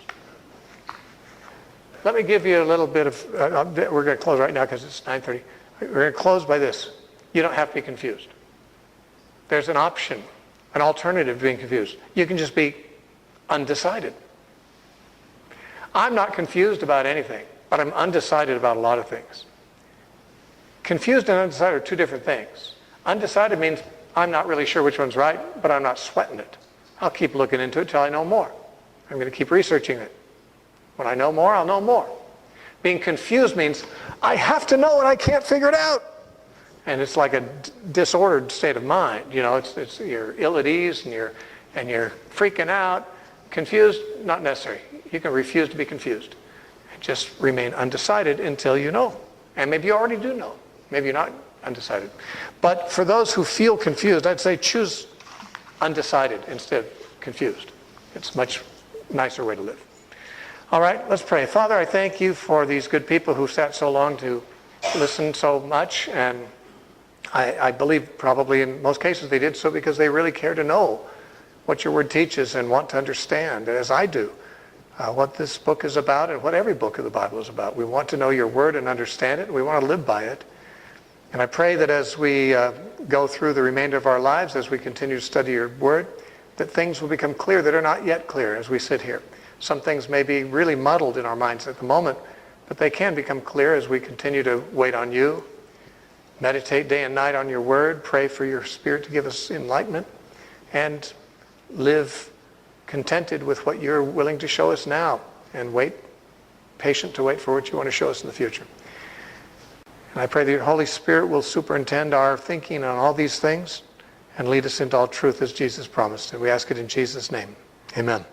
Let me give you a little bit of, we're going to close right now because it's 9:30. We're going to close by this. You don't have to be confused. There's an option, an alternative to being confused. You can just be undecided. I'm not confused about anything, but I'm undecided about a lot of things. Confused and undecided are two different things. Undecided means I'm not really sure which one's right, but I'm not sweating it. I'll keep looking into it till I know more. I'm going to keep researching it. When I know more, I'll know more. Being confused means I have to know and I can't figure it out. And it's like a disordered state of mind. It's you're ill at ease and you're freaking out. Confused, not necessary. You can refuse to be confused. just remain undecided until you know. And maybe you already do know. Maybe you're not undecided. But for those who feel confused, I'd say choose undecided instead of confused. It's a much nicer way to live. All right, let's pray. Father, I thank you for these good people who sat so long to listen so much. And I believe probably in most cases they did so because they really care to know what your word teaches and want to understand, as I do, what this book is about and what every book of the Bible is about. We want to know your word and understand it. We want to live by it. And I pray that as we go through the remainder of our lives, as we continue to study your word, that things will become clear that are not yet clear as we sit here. Some things may be really muddled in our minds at the moment, but they can become clear as we continue to wait on you, meditate day and night on your word, pray for your Spirit to give us enlightenment, and live contented with what you're willing to show us now, and patient to wait for what you want to show us in the future. And I pray that your Holy Spirit will superintend our thinking on all these things and lead us into all truth as Jesus promised. And we ask it in Jesus' name. Amen.